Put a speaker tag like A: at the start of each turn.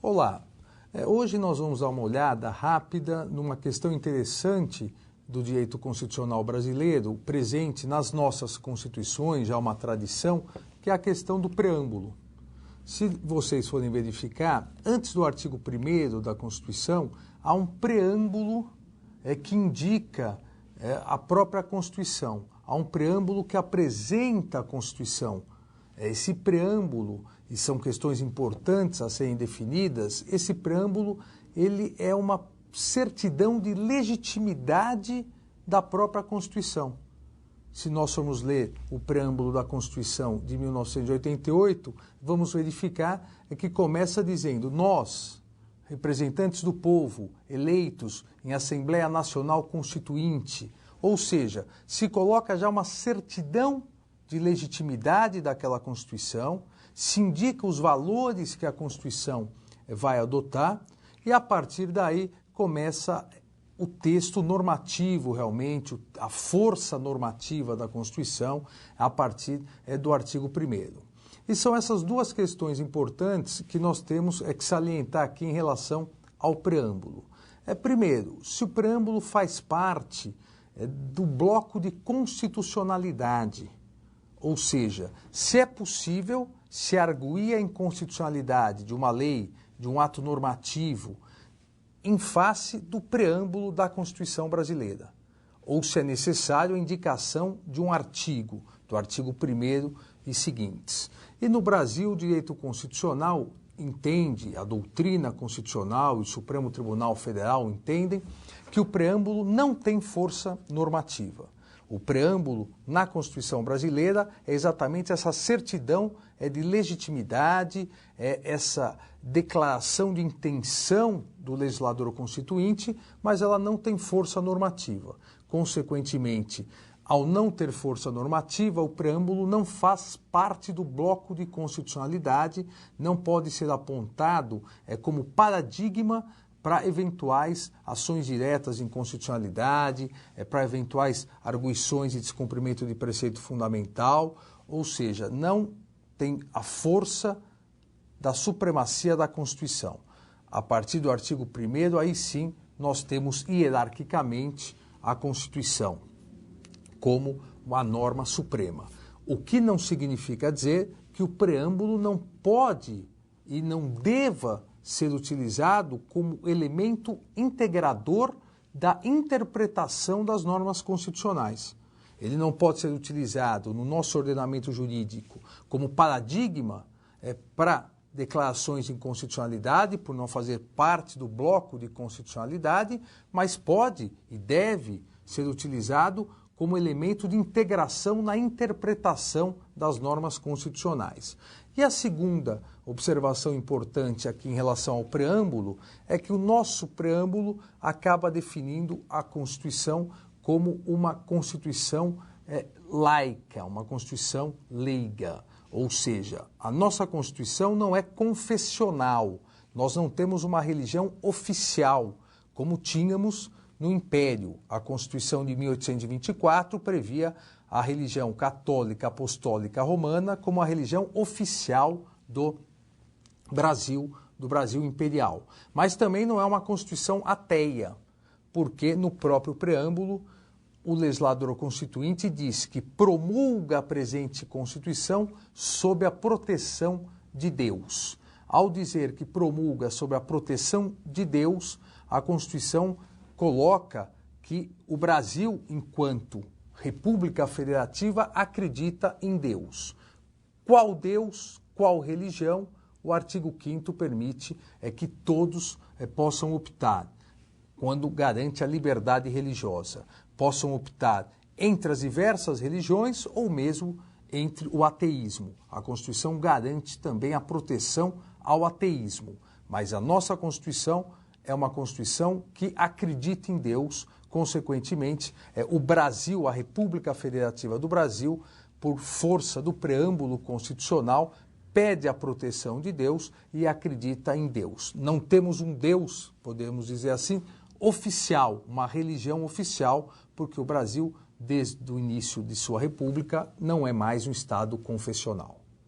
A: Olá, hoje nós vamos dar uma olhada rápida numa questão interessante do direito constitucional brasileiro, presente nas nossas constituições, já uma tradição, que é a questão do preâmbulo. Se vocês forem verificar, antes do artigo 1º da Constituição, há um preâmbulo que indica a própria Constituição. Há um preâmbulo que apresenta a Constituição. Esse preâmbulo, e são questões importantes a serem definidas, esse preâmbulo ele é uma certidão de legitimidade da própria Constituição. Se nós formos ler o preâmbulo da Constituição de 1988, vamos verificar que começa dizendo: nós, representantes do povo, eleitos em Assembleia Nacional Constituinte, ou seja, se coloca já uma certidão de legitimidade daquela Constituição, se indica os valores que a Constituição vai adotar e, a partir daí, começa o texto normativo, realmente, a força normativa da Constituição, a partir do artigo 1º. E são essas duas questões importantes que nós temos que salientar aqui em relação ao preâmbulo. Primeiro, se o preâmbulo faz parte do bloco de constitucionalidade, ou seja, se é possível se arguir a inconstitucionalidade de uma lei, de um ato normativo, em face do preâmbulo da Constituição brasileira, ou se é necessário a indicação de um artigo, do artigo 1º e seguintes. E no Brasil, o direito constitucional entende, a doutrina constitucional e o Supremo Tribunal Federal entendem que o preâmbulo não tem força normativa. O preâmbulo na Constituição brasileira é exatamente essa certidão de legitimidade, essa declaração de intenção do legislador constituinte, mas ela não tem força normativa. Consequentemente, ao não ter força normativa, o preâmbulo não faz parte do bloco de constitucionalidade, não pode ser apontado como paradigma para eventuais ações diretas de inconstitucionalidade, para eventuais arguições de descumprimento de preceito fundamental, ou seja, não tem a força da supremacia da Constituição. A partir do artigo 1º, aí sim, nós temos hierarquicamente a Constituição como uma norma suprema. O que não significa dizer que o preâmbulo não pode e não deva ser utilizado como elemento integrador da interpretação das normas constitucionais. Ele não pode ser utilizado no nosso ordenamento jurídico como paradigma para declarações de inconstitucionalidade, por não fazer parte do bloco de constitucionalidade, mas pode e deve ser utilizado como elemento de integração na interpretação das normas constitucionais. E a segunda observação importante aqui em relação ao preâmbulo é que o nosso preâmbulo acaba definindo a Constituição como uma Constituição laica, uma Constituição leiga. Ou seja, a nossa Constituição não é confessional, nós não temos uma religião oficial, como tínhamos no Império. A Constituição de 1824 previa a religião católica apostólica romana como a religião oficial do Brasil imperial. Mas também não é uma Constituição ateia, porque no próprio preâmbulo o legislador constituinte diz que promulga a presente Constituição sob a proteção de Deus. Ao dizer que promulga sob a proteção de Deus, a Constituição coloca que o Brasil, enquanto República Federativa, acredita em Deus. Qual Deus, qual religião? O artigo 5º permite que todos possam optar, quando garante a liberdade religiosa, possam optar entre as diversas religiões ou mesmo entre o ateísmo. A Constituição garante também a proteção ao ateísmo, mas a nossa Constituição é uma Constituição que acredita em Deus. Consequentemente, o Brasil, a República Federativa do Brasil, por força do preâmbulo constitucional, pede a proteção de Deus e acredita em Deus. Não temos um Deus, podemos dizer assim, oficial, uma religião oficial, porque o Brasil, desde o início de sua república, não é mais um Estado confessional.